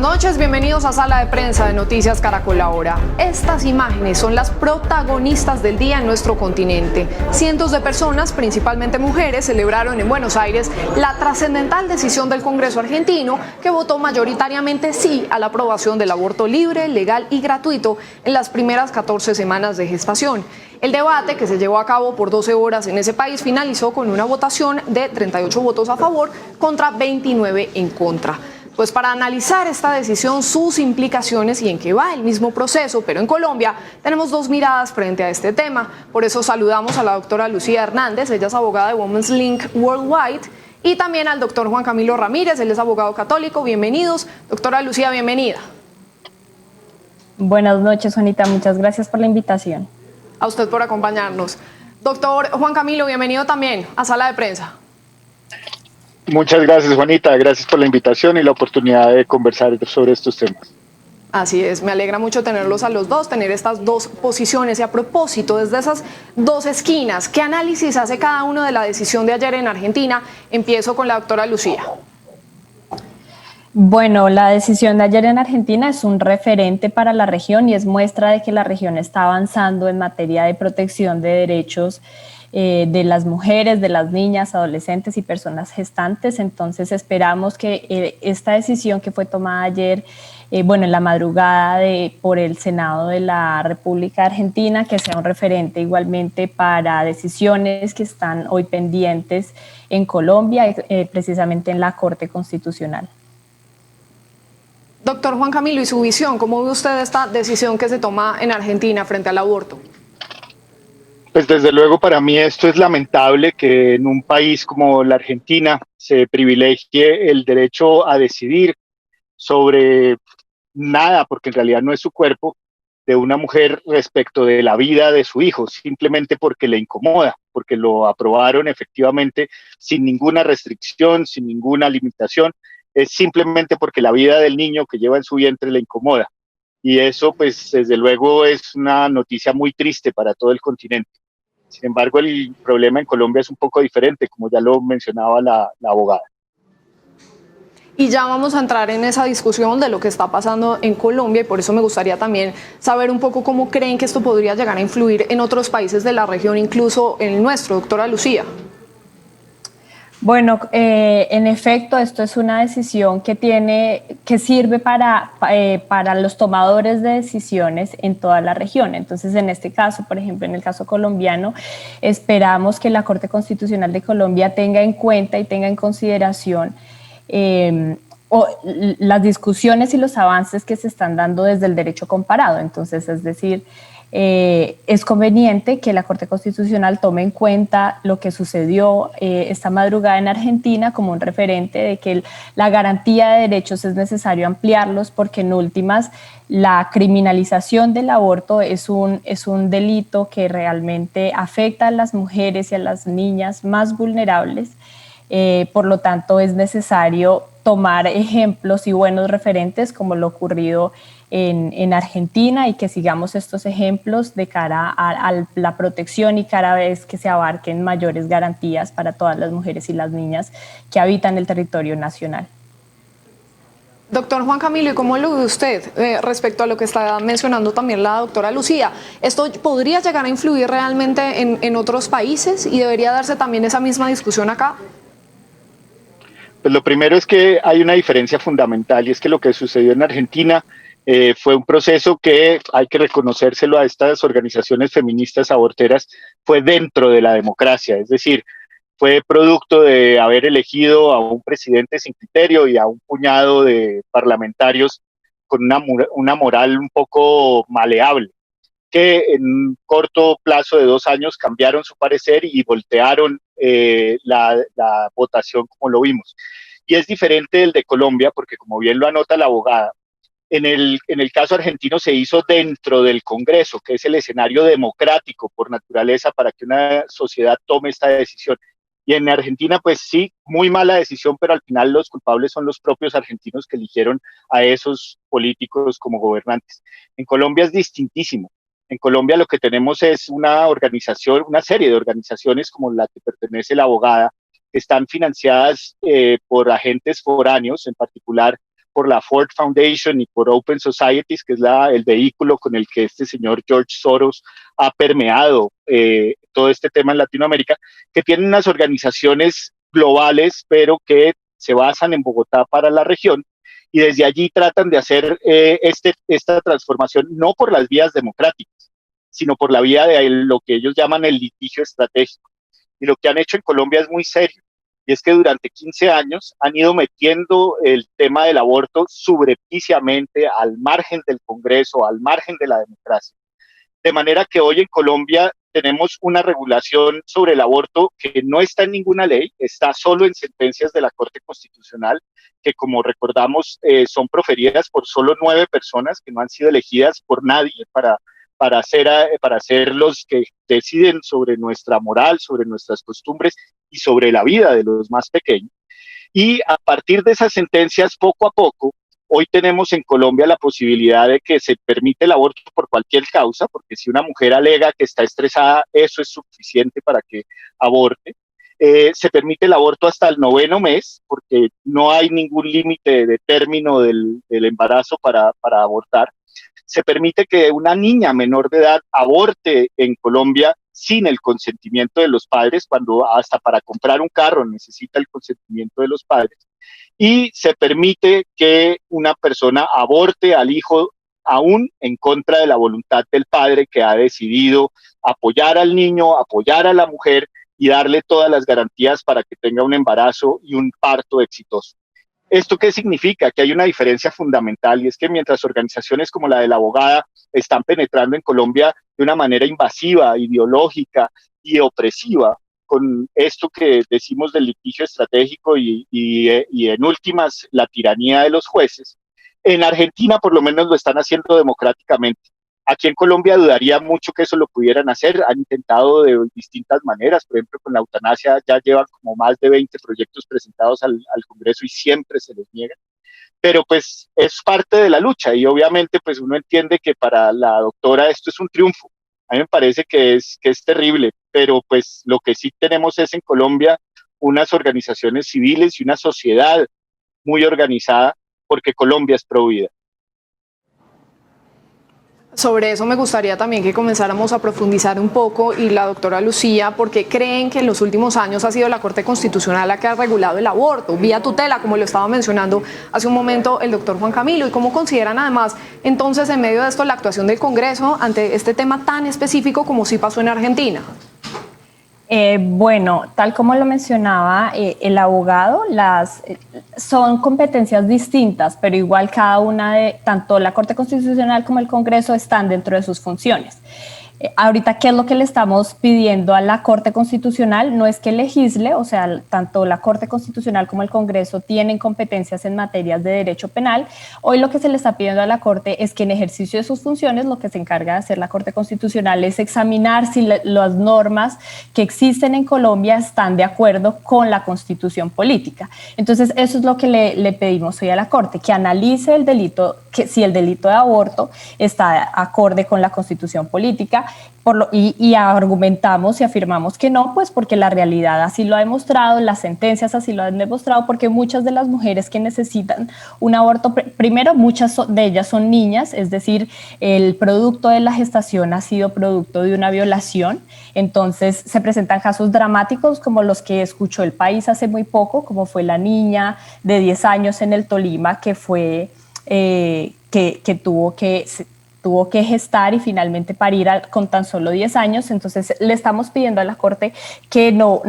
noches, bienvenidos a Sala de Prensa de Noticias Caracol Ahora. Estas imágenes son las protagonistas del día en nuestro continente. Cientos de personas, principalmente mujeres, celebraron en Buenos Aires la trascendental decisión del Congreso argentino que votó mayoritariamente sí a la aprobación del aborto libre, legal y gratuito en las primeras 14 semanas de gestación. El debate, que se llevó a cabo por 12 horas en ese país, finalizó con una votación de 38 votos a favor contra 29 en contra. Pues para analizar esta decisión, sus implicaciones y en qué va el mismo proceso, pero en Colombia, tenemos dos miradas frente a este tema. Por eso saludamos a la doctora Lucía Hernández, ella es abogada de Women's Link Worldwide, y también al doctor Juan Camilo Ramírez, él es abogado católico. Bienvenidos. Doctora Lucía, bienvenida. Buenas noches, Juanita, muchas gracias por la invitación. A usted por acompañarnos. Doctor Juan Camilo, bienvenido también a Sala de Prensa. Muchas gracias, Juanita, gracias por la invitación y la oportunidad de conversar sobre estos temas. Así es, me alegra mucho tenerlos a los dos, tener estas dos posiciones. Y a propósito, desde esas dos esquinas, ¿qué análisis hace cada uno de la decisión de ayer en Argentina? Empiezo con la doctora Lucía. Bueno, la decisión de ayer en Argentina es un referente para la región y es muestra de que la región está avanzando en materia de protección de derechos de las mujeres, de las niñas, adolescentes y personas gestantes. Entonces esperamos que esta decisión que fue tomada ayer, en la madrugada por el Senado de la República Argentina, que sea un referente igualmente para decisiones que están hoy pendientes en Colombia, precisamente en la Corte Constitucional. Doctor Juan Camilo, y su visión, ¿cómo ve usted esta decisión que se toma en Argentina frente al aborto? Pues desde luego para mí esto es lamentable, que en un país como la Argentina se privilegie el derecho a decidir sobre nada, porque en realidad no es su cuerpo, de una mujer respecto de la vida de su hijo, simplemente porque le incomoda, porque lo aprobaron efectivamente sin ninguna restricción, sin ninguna limitación, es simplemente porque la vida del niño que lleva en su vientre le incomoda. Y eso, pues, desde luego es una noticia muy triste para todo el continente. Sin embargo, el problema en Colombia es un poco diferente, como ya lo mencionaba la abogada. Y ya vamos a entrar en esa discusión de lo que está pasando en Colombia, y por eso me gustaría también saber un poco cómo creen que esto podría llegar a influir en otros países de la región, incluso en el nuestro, doctora Lucía. Bueno, en efecto, esto es una decisión que sirve para los tomadores de decisiones en toda la región. Entonces, en este caso, por ejemplo, en el caso colombiano, esperamos que la Corte Constitucional de Colombia tenga en cuenta y tenga en consideración las discusiones y los avances que se están dando desde el derecho comparado. Entonces, es decir, es conveniente que la Corte Constitucional tome en cuenta lo que sucedió esta madrugada en Argentina como un referente de que la garantía de derechos es necesario ampliarlos, porque en últimas la criminalización del aborto es un delito que realmente afecta a las mujeres y a las niñas más vulnerables. Por lo tanto, es necesario tomar ejemplos y buenos referentes como lo ocurrido en Argentina, y que sigamos estos ejemplos de cara a la protección y cada vez que se abarquen mayores garantías para todas las mujeres y las niñas que habitan el territorio nacional. Doctor Juan Camilo, ¿y cómo lo ve usted respecto a lo que está mencionando también la doctora Lucía? ¿Esto podría llegar a influir realmente en otros países y debería darse también esa misma discusión acá? Pues lo primero es que hay una diferencia fundamental, y es que lo que sucedió en Argentina fue un proceso que, hay que reconocérselo a estas organizaciones feministas aborteras, fue dentro de la democracia, es decir, fue producto de haber elegido a un presidente sin criterio y a un puñado de parlamentarios con una moral un poco maleable, que en un corto plazo de 2 años cambiaron su parecer y voltearon la votación como lo vimos. Y es diferente del de Colombia, porque como bien lo anota la abogada, en el caso argentino se hizo dentro del Congreso, que es el escenario democrático por naturaleza para que una sociedad tome esta decisión. Y en Argentina, pues sí, muy mala decisión, pero al final los culpables son los propios argentinos que eligieron a esos políticos como gobernantes. En Colombia es distintísimo. En Colombia lo que tenemos es una organización, una serie de organizaciones como la que pertenece la abogada, que están financiadas por agentes foráneos, en particular por la Ford Foundation y por Open Societies, que es el vehículo con el que este señor George Soros ha permeado todo este tema en Latinoamérica, que tienen unas organizaciones globales, pero que se basan en Bogotá para la región, y desde allí tratan de hacer esta transformación no por las vías democráticas, sino por la vía de lo que ellos llaman el litigio estratégico. Y lo que han hecho en Colombia es muy serio, y es que durante 15 años han ido metiendo el tema del aborto subrepticiamente al margen del Congreso, al margen de la democracia. De manera que hoy en Colombia tenemos una regulación sobre el aborto que no está en ninguna ley, está solo en sentencias de la Corte Constitucional, que como recordamos son proferidas por solo 9 personas que no han sido elegidas por nadie para ser los que deciden sobre nuestra moral, sobre nuestras costumbres y sobre la vida de los más pequeños. Y a partir de esas sentencias, poco a poco, hoy tenemos en Colombia la posibilidad de que se permite el aborto por cualquier causa, porque si una mujer alega que está estresada, eso es suficiente para que aborte. Se permite el aborto hasta el 9º mes, porque no hay ningún límite de término del embarazo para abortar. Se permite que una niña menor de edad aborte en Colombia sin el consentimiento de los padres, cuando hasta para comprar un carro necesita el consentimiento de los padres. Y se permite que una persona aborte al hijo aún en contra de la voluntad del padre, que ha decidido apoyar al niño, apoyar a la mujer y darle todas las garantías para que tenga un embarazo y un parto exitoso. ¿Esto qué significa? Que hay una diferencia fundamental, y es que mientras organizaciones como la de la abogada están penetrando en Colombia de una manera invasiva, ideológica y opresiva, con esto que decimos del litigio estratégico y en últimas la tiranía de los jueces, en Argentina por lo menos lo están haciendo democráticamente. Aquí en Colombia dudaría mucho que eso lo pudieran hacer, han intentado de distintas maneras, por ejemplo con la eutanasia ya llevan como más de 20 proyectos presentados al Congreso y siempre se les niega, pero pues es parte de la lucha y obviamente pues uno entiende que para la doctora esto es un triunfo. A mí me parece que es terrible, pero pues lo que sí tenemos es en Colombia unas organizaciones civiles y una sociedad muy organizada, porque Colombia es pro vida. Sobre eso me gustaría también que comenzáramos a profundizar un poco, y la doctora Lucía, porque creen que en los últimos años ha sido la Corte Constitucional la que ha regulado el aborto, vía tutela, como lo estaba mencionando hace un momento el doctor Juan Camilo, y cómo consideran además entonces en medio de esto la actuación del Congreso ante este tema tan específico como sí pasó en Argentina. Bueno, tal como lo mencionaba el abogado, son competencias distintas, pero igual cada una de, tanto la Corte Constitucional como el Congreso están dentro de sus funciones. Ahorita, ¿qué es lo que le estamos pidiendo a la Corte Constitucional? No es que legisle, o sea, tanto la Corte Constitucional como el Congreso tienen competencias en materias de derecho penal. Hoy lo que se le está pidiendo a la Corte es que en ejercicio de sus funciones, lo que se encarga de hacer la Corte Constitucional es examinar si las normas que existen en Colombia están de acuerdo con la Constitución política. Entonces, eso es lo que le pedimos hoy a la Corte, que analice el delito, si el delito de aborto está acorde con la Constitución política. Y argumentamos y afirmamos que no, pues porque la realidad así lo ha demostrado, las sentencias así lo han demostrado, porque muchas de las mujeres que necesitan un aborto, primero muchas de ellas son niñas, es decir, el producto de la gestación ha sido producto de una violación, entonces se presentan casos dramáticos como los que escuchó el país hace muy poco, como fue la niña de 10 años en el Tolima que fue que tuvo que gestar y finalmente parir con tan solo 10 años. Entonces le estamos pidiendo a la Corte que no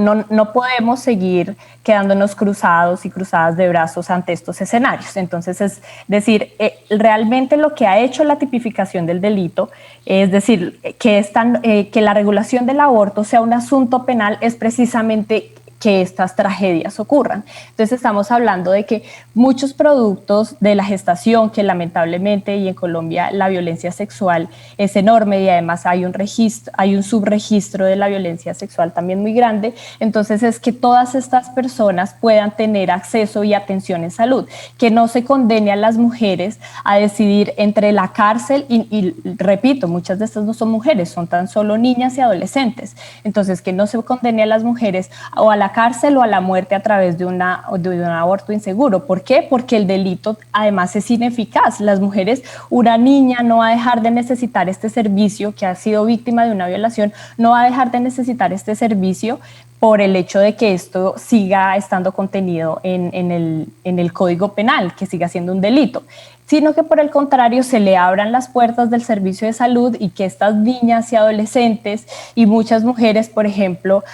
podemos seguir quedándonos cruzados y cruzadas de brazos ante estos escenarios. Entonces es decir, realmente lo que ha hecho la tipificación del delito, es decir, que la regulación del aborto sea un asunto penal, es precisamente que estas tragedias ocurran. Entonces estamos hablando de que muchos productos de la gestación, que lamentablemente y en Colombia la violencia sexual es enorme y además hay un subregistro de la violencia sexual también muy grande, entonces es que todas estas personas puedan tener acceso y atención en salud, que no se condene a las mujeres a decidir entre la cárcel y repito, muchas de estas no son mujeres, son tan solo niñas y adolescentes, entonces que no se condene a las mujeres o a la cárcel o a la muerte a través de un aborto inseguro. ¿Por qué? Porque el delito además es ineficaz. Las mujeres, una niña no va a dejar de necesitar este servicio, que ha sido víctima de una violación, no va a dejar de necesitar este servicio por el hecho de que esto siga estando contenido en el Código Penal, que siga siendo un delito, sino que por el contrario se le abran las puertas del servicio de salud y que estas niñas y adolescentes y muchas mujeres, por ejemplo,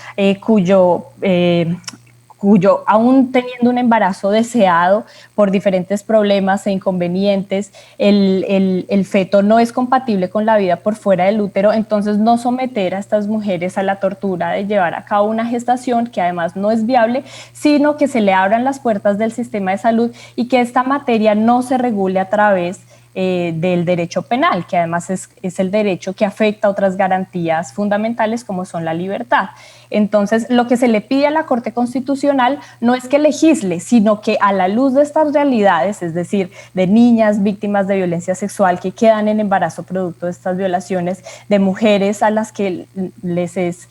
cuyo aún teniendo un embarazo deseado por diferentes problemas e inconvenientes, el feto no es compatible con la vida por fuera del útero, entonces no someter a estas mujeres a la tortura de llevar a cabo una gestación que además no es viable, sino que se le abran las puertas del sistema de salud y que esta materia no se regule a través del derecho penal, que además es el derecho que afecta a otras garantías fundamentales como son la libertad. Entonces, lo que se le pide a la Corte Constitucional no es que legisle, sino que a la luz de estas realidades, es decir, de niñas víctimas de violencia sexual que quedan en embarazo producto de estas violaciones, de mujeres a las que les es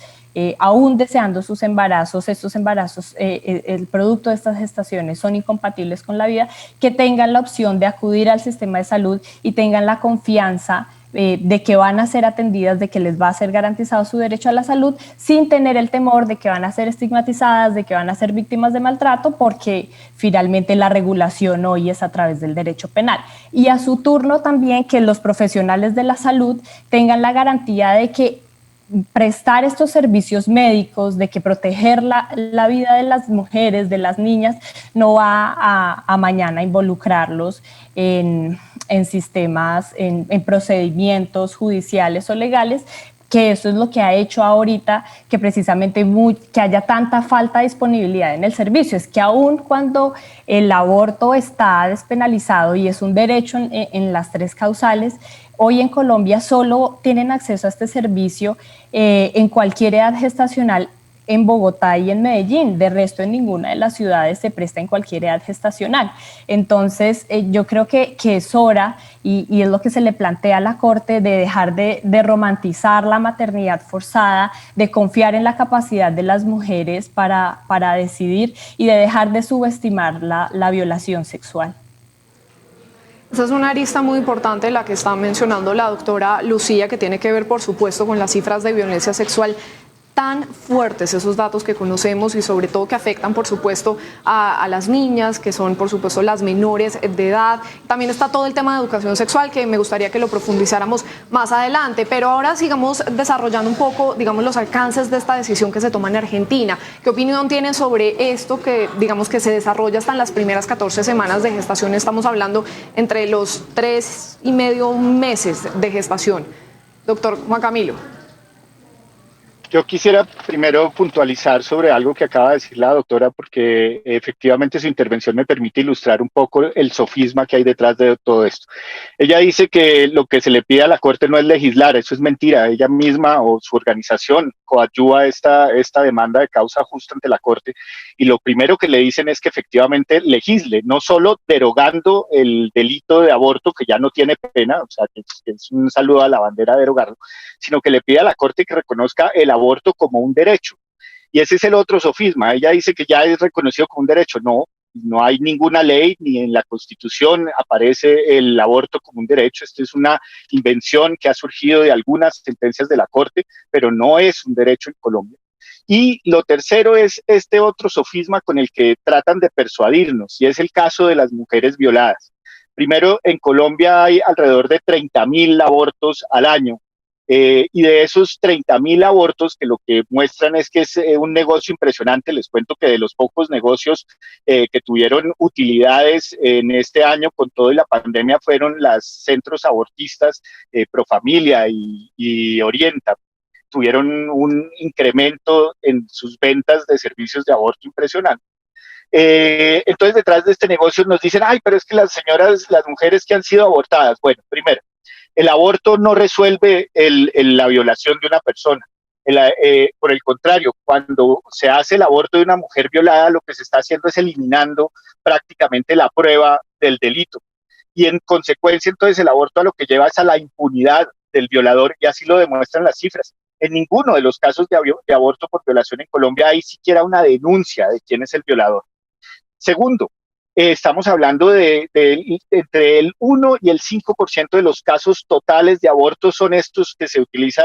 aún deseando sus embarazos, estos embarazos, el producto de estas gestaciones son incompatibles con la vida, que tengan la opción de acudir al sistema de salud y tengan la confianza de que van a ser atendidas, de que les va a ser garantizado su derecho a la salud, sin tener el temor de que van a ser estigmatizadas, de que van a ser víctimas de maltrato, porque finalmente la regulación hoy es a través del derecho penal. Y a su turno también que los profesionales de la salud tengan la garantía de que prestar estos servicios médicos, de que proteger la vida de las mujeres, de las niñas, no va a mañana involucrarlos en sistemas, en procedimientos judiciales o legales, que eso es lo que ha hecho ahorita que precisamente que haya tanta falta de disponibilidad en el servicio. Es que aún cuando el aborto está despenalizado y es un derecho en las tres causales, hoy en Colombia solo tienen acceso a este servicio en cualquier edad gestacional en Bogotá y en Medellín. De resto, en ninguna de las ciudades se presta en cualquier edad gestacional. Entonces, yo creo que es hora, y es lo que se le plantea a la Corte, de dejar de romantizar la maternidad forzada, de confiar en la capacidad de las mujeres para decidir y de dejar de subestimar la violación sexual. Esa es una arista muy importante la que está mencionando la doctora Lucía, que tiene que ver, por supuesto, con las cifras de violencia sexual tan fuertes, esos datos que conocemos y sobre todo que afectan, por supuesto, a las niñas, que son, por supuesto, las menores de edad. También está todo el tema de educación sexual, que me gustaría que lo profundizáramos más adelante, pero ahora sigamos desarrollando un poco, digamos, los alcances de esta decisión que se toma en Argentina. ¿Qué opinión tienen sobre esto que, digamos, que se desarrolla hasta en las primeras 14 semanas de gestación? Estamos hablando entre los 3,5 meses de gestación. Doctor Juan Camilo. Yo quisiera primero puntualizar sobre algo que acaba de decir la doctora, porque efectivamente su intervención me permite ilustrar un poco el sofisma que hay detrás de todo esto. Ella dice que lo que se le pide a la Corte no es legislar, eso es mentira. Ella misma o su organización coadyuva esta demanda de causa justa ante la Corte, y lo primero que le dicen es que efectivamente legisle, no solo derogando el delito de aborto, que ya no tiene pena, o sea, que es un saludo a la bandera derogarlo, sino que le pide a la Corte que reconozca el aborto como un derecho. Y ese es el otro sofisma. Ella dice que ya es reconocido como un derecho. No hay ninguna ley, ni en la Constitución aparece el aborto como un derecho. Esto es una invención que ha surgido de algunas sentencias de la Corte, pero no es un derecho en Colombia. Y lo tercero es este otro sofisma con el que tratan de persuadirnos, y es el caso de las mujeres violadas. Primero, en Colombia hay alrededor de 30.000 abortos al año. Y de esos 30.000 abortos, que lo que muestran es que es un negocio impresionante. Les cuento que de los pocos negocios que tuvieron utilidades en este año con toda la pandemia fueron los centros abortistas Profamilia y Orienta. Tuvieron un incremento en sus ventas de servicios de aborto impresionante. Entonces, detrás de este negocio nos dicen, ay, pero es que las mujeres que han sido abortadas, bueno, primero, el aborto no resuelve la violación de una persona. Por el contrario, cuando se hace el aborto de una mujer violada, lo que se está haciendo es eliminando prácticamente la prueba del delito. Y en consecuencia, entonces, el aborto a lo que lleva es a la impunidad del violador, y así lo demuestran las cifras. En ninguno de los casos de aborto por violación en Colombia hay siquiera una denuncia de quién es el violador. Segundo, estamos hablando entre el 1 y el 5% de los casos totales de aborto son estos que se utiliza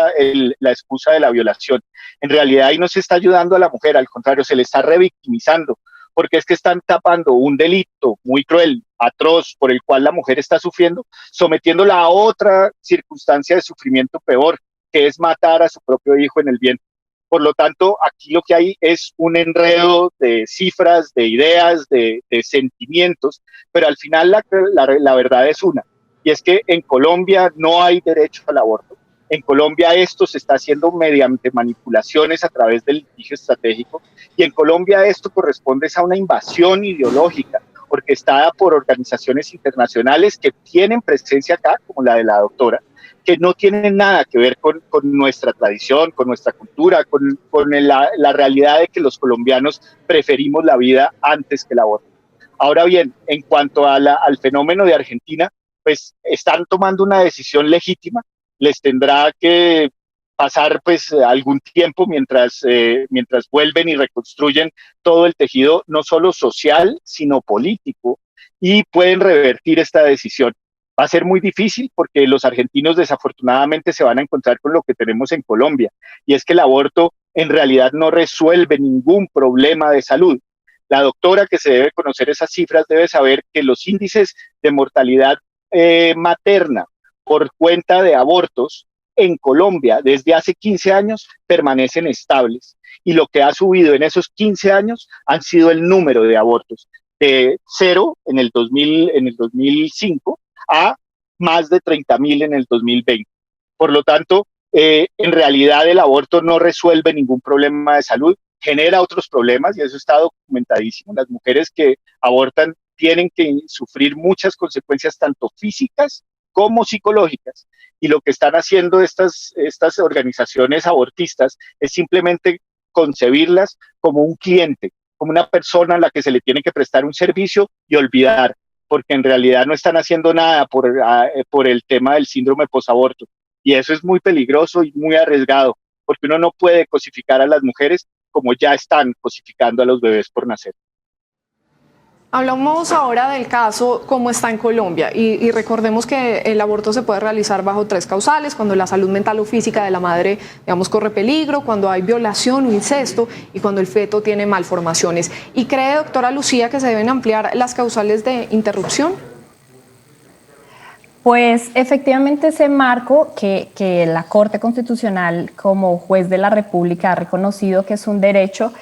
la excusa de la violación. En realidad ahí no se está ayudando a la mujer, al contrario, se le está revictimizando, porque es que están tapando un delito muy cruel, atroz, por el cual la mujer está sufriendo, sometiéndola a otra circunstancia de sufrimiento peor, que es matar a su propio hijo en el vientre. Por lo tanto, aquí lo que hay es un enredo de cifras, de ideas, de sentimientos, pero al final la verdad es una, y es que en Colombia no hay derecho al aborto. En Colombia esto se está haciendo mediante manipulaciones a través del litigio estratégico, y en Colombia esto corresponde a una invasión ideológica orquestada por organizaciones internacionales que tienen presencia acá, como la de la doctora, que no tienen nada que ver con nuestra tradición, con nuestra cultura, con la realidad de que los colombianos preferimos la vida antes que el aborto. Ahora bien, en cuanto al fenómeno de Argentina, pues están tomando una decisión legítima, les tendrá que pasar pues algún tiempo mientras vuelven y reconstruyen todo el tejido, no solo social, sino político, y pueden revertir esta decisión. Va a ser muy difícil porque los argentinos desafortunadamente se van a encontrar con lo que tenemos en Colombia, y es que el aborto en realidad no resuelve ningún problema de salud. La doctora, que se debe conocer esas cifras, debe saber que los índices de mortalidad materna por cuenta de abortos en Colombia desde hace 15 años permanecen estables, y lo que ha subido en esos 15 años han sido el número de abortos, de 0 en el 2005 a más de 30.000 en el 2020. Por lo tanto, en realidad el aborto no resuelve ningún problema de salud, genera otros problemas, y eso está documentadísimo. Las mujeres que abortan tienen que sufrir muchas consecuencias, tanto físicas como psicológicas, y lo que están haciendo estas organizaciones abortistas es simplemente concebirlas como un cliente, como una persona a la que se le tiene que prestar un servicio y olvidar, porque en realidad no están haciendo nada por el tema del síndrome posaborto. Y eso es muy peligroso y muy arriesgado, porque uno no puede cosificar a las mujeres como ya están cosificando a los bebés por nacer. Hablamos ahora del caso como está en Colombia y recordemos que el aborto se puede realizar bajo 3 causales: cuando la salud mental o física de la madre, digamos, corre peligro, cuando hay violación o incesto, y cuando el feto tiene malformaciones. ¿Y cree, doctora Lucía, que se deben ampliar las causales de interrupción? Pues efectivamente ese marco que la Corte Constitucional como juez de la República ha reconocido que es un derecho,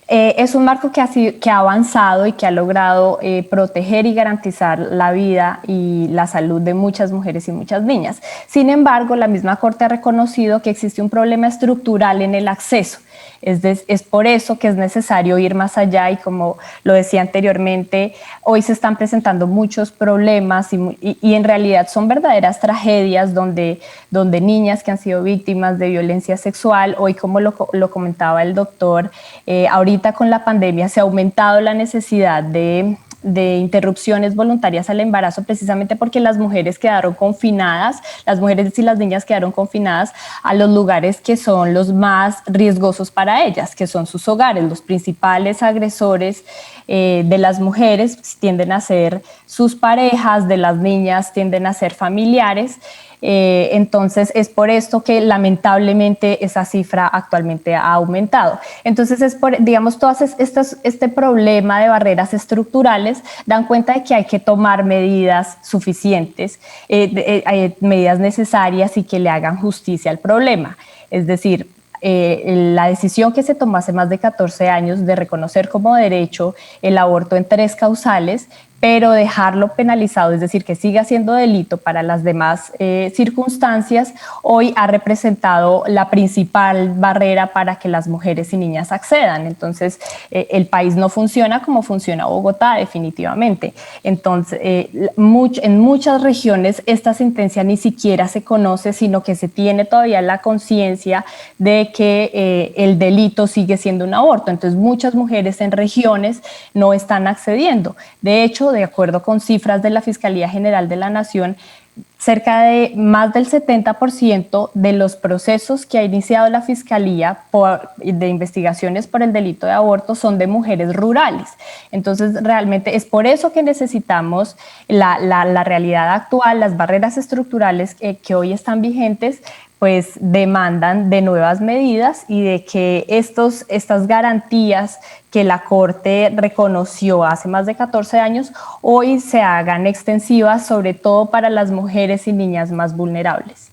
es un marco que ha avanzado y que ha logrado proteger y garantizar la vida y la salud de muchas mujeres y muchas niñas. Sin embargo, la misma Corte ha reconocido que existe un problema estructural en el acceso. Es por eso que es necesario ir más allá, y como lo decía anteriormente, hoy se están presentando muchos problemas y en realidad son verdaderas tragedias donde niñas que han sido víctimas de violencia sexual, hoy como lo comentaba el doctor, ahorita con la pandemia se ha aumentado la necesidad de interrupciones voluntarias al embarazo, precisamente porque las mujeres quedaron confinadas, las mujeres y las niñas quedaron confinadas a los lugares que son los más riesgosos para ellas, que son sus hogares. Los principales agresores de las mujeres tienden a ser sus parejas, de las niñas tienden a ser familiares. Entonces es por esto que lamentablemente esa cifra actualmente ha aumentado. Entonces digamos, todas este problema de barreras estructurales dan cuenta de que hay que tomar medidas suficientes, medidas necesarias y que le hagan justicia al problema. Es decir, la decisión que se tomó hace más de 14 años de reconocer como derecho el aborto en 3 causales, pero dejarlo penalizado, es decir, que siga siendo delito para las demás circunstancias, hoy ha representado la principal barrera para que las mujeres y niñas accedan. Entonces, el país no funciona como funciona Bogotá, definitivamente. Entonces, en muchas regiones esta sentencia ni siquiera se conoce, sino que se tiene todavía la conciencia de que el delito sigue siendo un aborto. Entonces, muchas mujeres en regiones no están accediendo. De hecho, de acuerdo con cifras de la Fiscalía General de la Nación, cerca de más del 70% de los procesos que ha iniciado la Fiscalía de investigaciones por el delito de aborto son de mujeres rurales. Entonces, realmente es por eso que necesitamos la realidad actual, las barreras estructurales que hoy están vigentes, pues demandan de nuevas medidas y de que estas garantías que la Corte reconoció hace más de 14 años, hoy se hagan extensivas, sobre todo para las mujeres y niñas más vulnerables.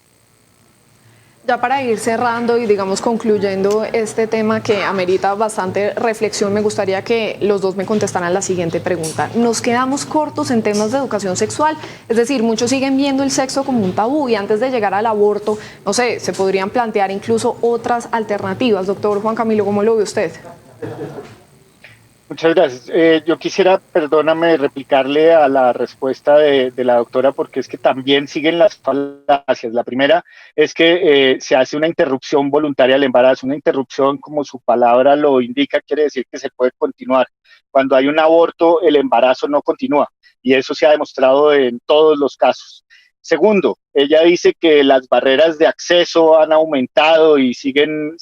Ya para ir cerrando y digamos concluyendo este tema que amerita bastante reflexión, me gustaría que los dos me contestaran la siguiente pregunta. ¿Nos quedamos cortos en temas de educación sexual? Es decir, muchos siguen viendo el sexo como un tabú y antes de llegar al aborto, no sé, se podrían plantear incluso otras alternativas. Doctor Juan Camilo, ¿cómo lo ve usted? Muchas gracias. Yo quisiera, perdóname, replicarle a la respuesta de la doctora, porque es que también siguen las falacias. La primera es que se hace una interrupción voluntaria del embarazo. Una interrupción, como su palabra lo indica, quiere decir que se puede continuar. Cuando hay un aborto, el embarazo no continúa, y eso se ha demostrado en todos los casos. Segundo, ella dice que las barreras de acceso han aumentado y siguen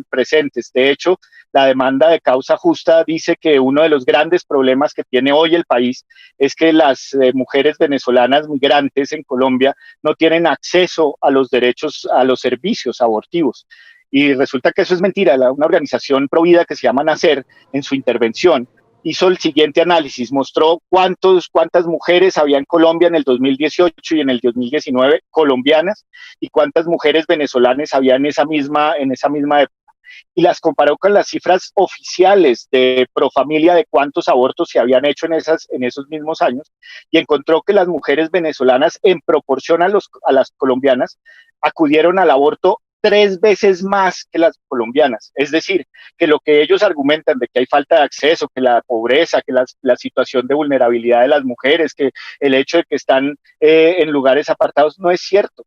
presentes. De hecho, la demanda de causa justa dice que uno de los grandes problemas que tiene hoy el país es que las mujeres venezolanas migrantes en Colombia no tienen acceso a los derechos, a los servicios abortivos. Y resulta que eso es mentira. Una organización provida que se llama Nacer, en su intervención, hizo el siguiente análisis, mostró cuántas mujeres había en Colombia en el 2018 y en el 2019 colombianas, y cuántas mujeres venezolanas había en esa misma época. Y las comparó con las cifras oficiales de Profamilia de cuántos abortos se habían hecho en esos mismos años, y encontró que las mujeres venezolanas, en proporción a las colombianas, acudieron al aborto 3 veces más que las colombianas. Es decir, que lo que ellos argumentan de que hay falta de acceso, que la pobreza, que la situación de vulnerabilidad de las mujeres, que el hecho de que están en lugares apartados, no es cierto.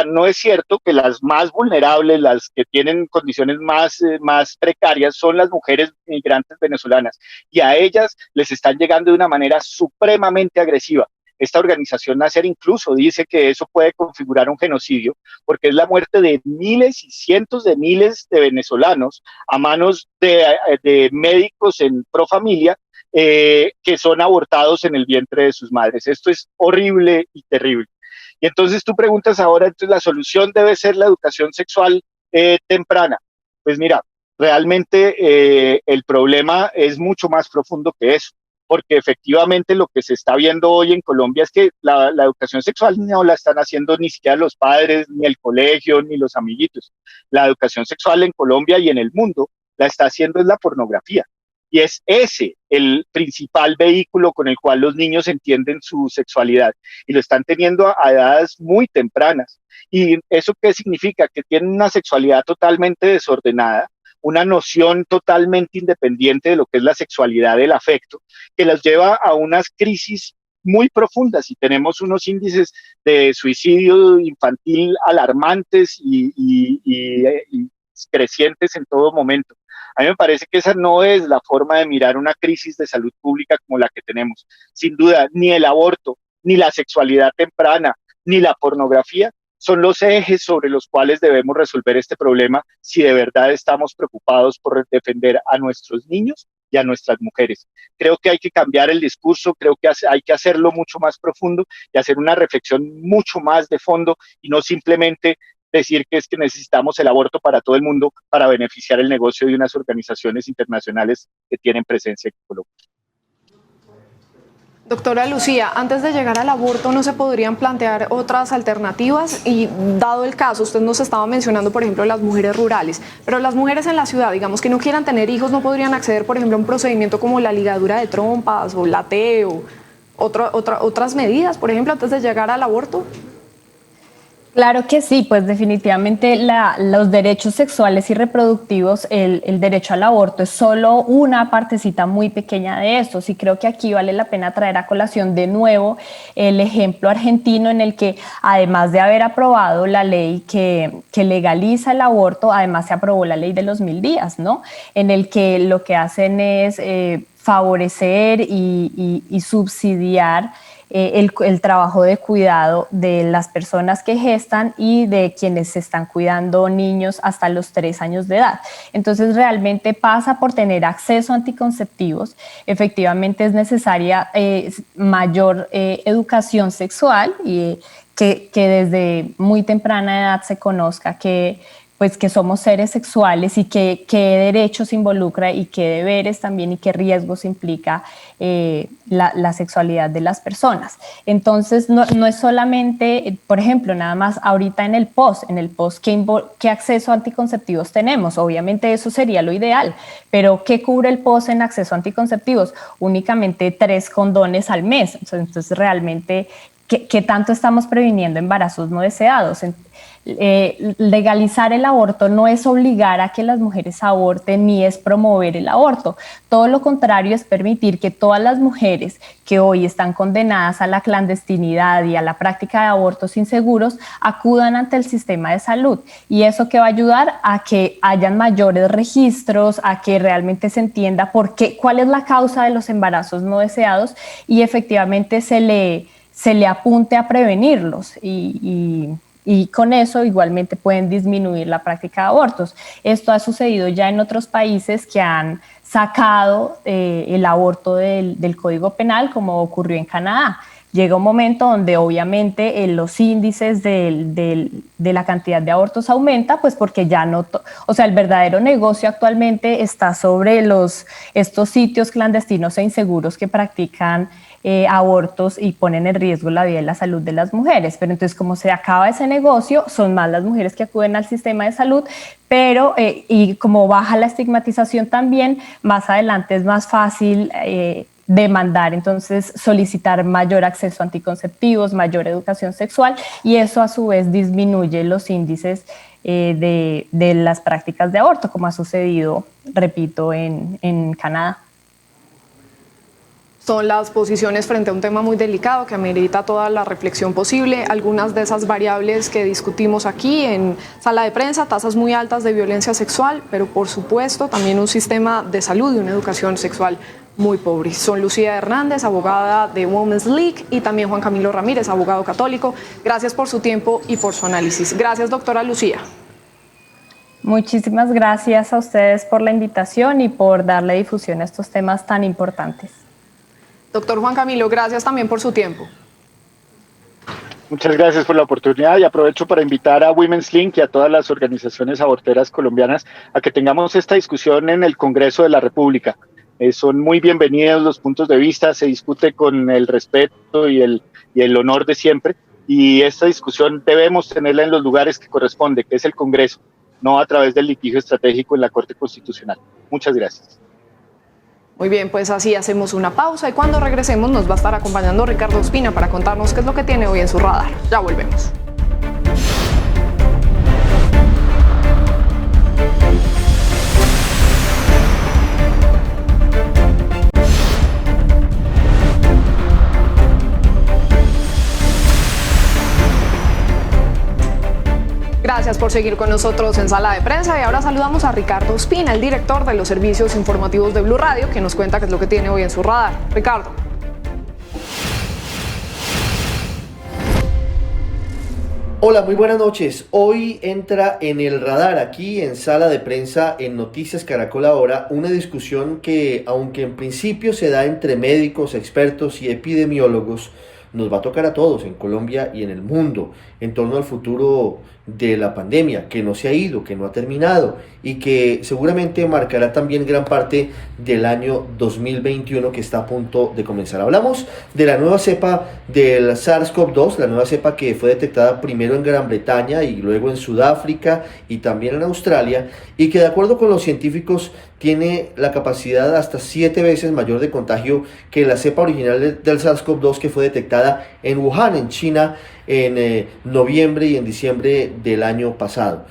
No es cierto que las más vulnerables, las que tienen condiciones más precarias, son las mujeres migrantes venezolanas, y a ellas les están llegando de una manera supremamente agresiva. Esta organización Nacer incluso dice que eso puede configurar un genocidio, porque es la muerte de miles y cientos de miles de venezolanos a manos de médicos en Profamilia, que son abortados en el vientre de sus madres. Esto es horrible y terrible. Y entonces tú preguntas ahora, entonces la solución debe ser la educación sexual temprana. Pues mira, realmente el problema es mucho más profundo que eso, porque efectivamente lo que se está viendo hoy en Colombia es que la educación sexual no la están haciendo ni siquiera los padres, ni el colegio, ni los amiguitos. La educación sexual en Colombia y en el mundo la está haciendo es la pornografía. Y es ese el principal vehículo con el cual los niños entienden su sexualidad, y lo están teniendo a edades muy tempranas. ¿Y eso qué significa? Que tienen una sexualidad totalmente desordenada, una noción totalmente independiente de lo que es la sexualidad del afecto, que las lleva a unas crisis muy profundas, y tenemos unos índices de suicidio infantil alarmantes y crecientes en todo momento. A mí me parece que esa no es la forma de mirar una crisis de salud pública como la que tenemos. Sin duda, ni el aborto, ni la sexualidad temprana, ni la pornografía son los ejes sobre los cuales debemos resolver este problema si de verdad estamos preocupados por defender a nuestros niños y a nuestras mujeres. Creo que hay que cambiar el discurso, creo que hay que hacerlo mucho más profundo y hacer una reflexión mucho más de fondo, y no simplemente decir que es que necesitamos el aborto para todo el mundo para beneficiar el negocio de unas organizaciones internacionales que tienen presencia en Colombia. Doctora Lucía, antes de llegar al aborto, ¿no se podrían plantear otras alternativas? Y dado el caso, usted nos estaba mencionando, por ejemplo, las mujeres rurales, pero las mujeres en la ciudad, digamos que no quieran tener hijos, ¿no podrían acceder, por ejemplo, a un procedimiento como la ligadura de trompas o la T o otras medidas, por ejemplo, antes de llegar al aborto? Claro que sí, pues definitivamente los derechos sexuales y reproductivos, el derecho al aborto es solo una partecita muy pequeña de esto. Sí, creo que aquí vale la pena traer a colación de nuevo el ejemplo argentino, en el que además de haber aprobado la ley que legaliza el aborto, además se aprobó la ley de los 1000 días, ¿no? En el que lo que hacen es favorecer y subsidiar el trabajo de cuidado de las personas que gestan y de quienes están cuidando niños hasta los 3 años de edad. Entonces realmente pasa por tener acceso a anticonceptivos. Efectivamente es necesaria mayor educación sexual y que desde muy temprana edad se conozca que somos seres sexuales y qué derechos involucra y qué deberes también y qué riesgos implica la sexualidad de las personas. Entonces, no es solamente, por ejemplo, nada más ahorita en el post, ¿qué acceso a anticonceptivos tenemos? Obviamente eso sería lo ideal, pero ¿qué cubre el post en acceso a anticonceptivos? Únicamente 3 condones al mes. Entonces, realmente, ¿qué tanto estamos previniendo embarazos no deseados? Legalizar el aborto no es obligar a que las mujeres aborten ni es promover el aborto. Todo lo contrario, es permitir que todas las mujeres que hoy están condenadas a la clandestinidad y a la práctica de abortos inseguros acudan ante el sistema de salud. Y eso que va a ayudar a que hayan mayores registros, a que realmente se entienda cuál es la causa de los embarazos no deseados y efectivamente se le apunte a prevenirlos y con eso igualmente pueden disminuir la práctica de abortos. Esto ha sucedido ya en otros países que han sacado el aborto del Código Penal, como ocurrió en Canadá. Llega un momento donde obviamente los índices de la cantidad de abortos aumenta, pues porque ya no, el verdadero negocio actualmente está sobre estos sitios clandestinos e inseguros que practican abortos y ponen en riesgo la vida y la salud de las mujeres. Pero entonces, como se acaba ese negocio, son más las mujeres que acuden al sistema de salud, pero y como baja la estigmatización también, más adelante es más fácil demandar, entonces solicitar mayor acceso a anticonceptivos, mayor educación sexual, y eso a su vez disminuye los índices de las prácticas de aborto, como ha sucedido, repito, en Canadá. Son las posiciones frente a un tema muy delicado que amerita toda la reflexión posible. Algunas de esas variables que discutimos aquí en sala de prensa, tasas muy altas de violencia sexual, pero por supuesto también un sistema de salud y una educación sexual muy pobre. Son Lucía Hernández, abogada de Women's League, y también Juan Camilo Ramírez, abogado católico. Gracias por su tiempo y por su análisis. Gracias, doctora Lucía. Muchísimas gracias a ustedes por la invitación y por darle difusión a estos temas tan importantes. Doctor Juan Camilo, gracias también por su tiempo. Muchas gracias por la oportunidad y aprovecho para invitar a Women's Link y a todas las organizaciones aborteras colombianas a que tengamos esta discusión en el Congreso de la República. Son muy bienvenidos los puntos de vista, se discute con el respeto y el honor de siempre, y esta discusión debemos tenerla en los lugares que corresponde, que es el Congreso, no a través del litigio estratégico en la Corte Constitucional. Muchas gracias. Muy bien, pues así hacemos una pausa y cuando regresemos nos va a estar acompañando Ricardo Ospina para contarnos qué es lo que tiene hoy en su radar. Ya volvemos. Gracias por seguir con nosotros en Sala de Prensa y ahora saludamos a Ricardo Ospina, el director de los servicios informativos de Blue Radio, que nos cuenta qué es lo que tiene hoy en su radar. Ricardo. Hola, muy buenas noches. Hoy entra en el radar aquí en Sala de Prensa en Noticias Caracol Ahora una discusión que, aunque en principio se da entre médicos, expertos y epidemiólogos, nos va a tocar a todos en Colombia y en el mundo en torno al futuro de la pandemia, que no se ha ido, que no ha terminado y que seguramente marcará también gran parte del año 2021 que está a punto de comenzar. Hablamos de la nueva cepa del SARS-CoV-2, la nueva cepa que fue detectada primero en Gran Bretaña y luego en Sudáfrica y también en Australia, y que de acuerdo con los científicos tiene la capacidad hasta 7 veces mayor de contagio que la cepa original del SARS-CoV-2 que fue detectada en Wuhan, en China, en noviembre y en diciembre del año pasado.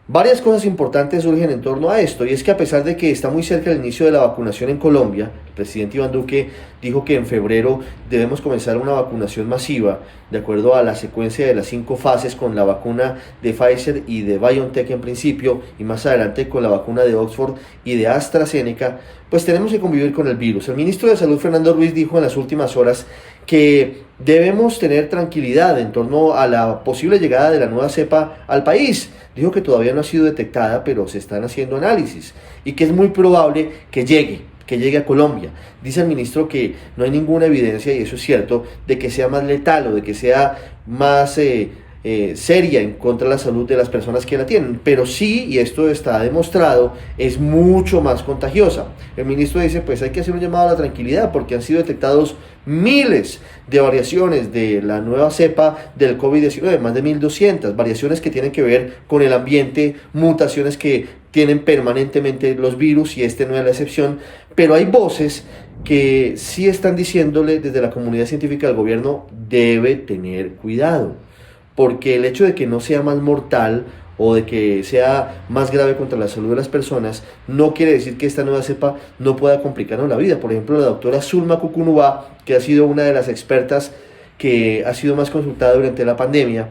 Varias cosas importantes surgen en torno a esto, y es que a pesar de que está muy cerca el inicio de la vacunación en Colombia, el presidente Iván Duque dijo que en febrero debemos comenzar una vacunación masiva, de acuerdo a la secuencia de las 5 fases con la vacuna de Pfizer y de BioNTech en principio, y más adelante con la vacuna de Oxford y de AstraZeneca, pues tenemos que convivir con el virus. El ministro de Salud, Fernando Ruiz, dijo en las últimas horas que debemos tener tranquilidad en torno a la posible llegada de la nueva cepa al país. Dijo que todavía no ha sido detectada, pero se están haciendo análisis y que es muy probable que llegue a Colombia. Dice el ministro que no hay ninguna evidencia, y eso es cierto, de que sea más letal o de que sea más seria en contra de la salud de las personas que la tienen, pero sí, y esto está demostrado, es mucho más contagiosa. El ministro dice, pues hay que hacer un llamado a la tranquilidad porque han sido detectados miles de variaciones de la nueva cepa del COVID-19, más de 1.200, variaciones que tienen que ver con el ambiente, mutaciones que tienen permanentemente los virus, y este no es la excepción, pero hay voces que sí están diciéndole desde la comunidad científica al gobierno debe tener cuidado, porque el hecho de que no sea más mortal o de que sea más grave contra la salud de las personas no quiere decir que esta nueva cepa no pueda complicarnos la vida. Por ejemplo, la doctora Zulma Cucunubá, que ha sido una de las expertas que ha sido más consultada durante la pandemia,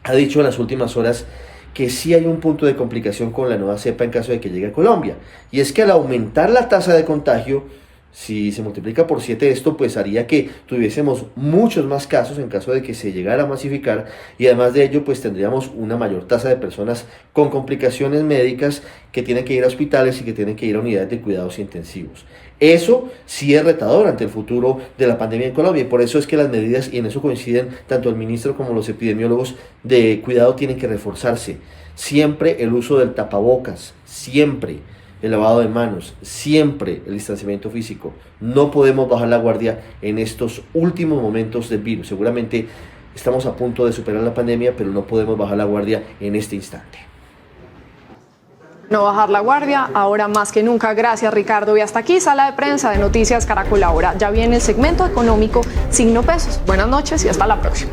ha dicho en las últimas horas que sí hay un punto de complicación con la nueva cepa en caso de que llegue a Colombia, y es que al aumentar la tasa de contagio, si se multiplica por 7 esto, pues haría que tuviésemos muchos más casos en caso de que se llegara a masificar, y además de ello pues tendríamos una mayor tasa de personas con complicaciones médicas que tienen que ir a hospitales y que tienen que ir a unidades de cuidados intensivos. Eso sí es retador ante el futuro de la pandemia en Colombia, y por eso es que las medidas, y en eso coinciden tanto el ministro como los epidemiólogos de cuidado, tienen que reforzarse. Siempre el uso del tapabocas, siempre el lavado de manos, siempre el distanciamiento físico. No podemos bajar la guardia en estos últimos momentos del virus. Seguramente estamos a punto de superar la pandemia, pero no podemos bajar la guardia en este instante. No bajar la guardia, ahora más que nunca. Gracias, Ricardo. Y hasta aquí, Sala de Prensa de Noticias Caracol Ahora. Ya viene el segmento económico Signo Pesos. Buenas noches y hasta la próxima.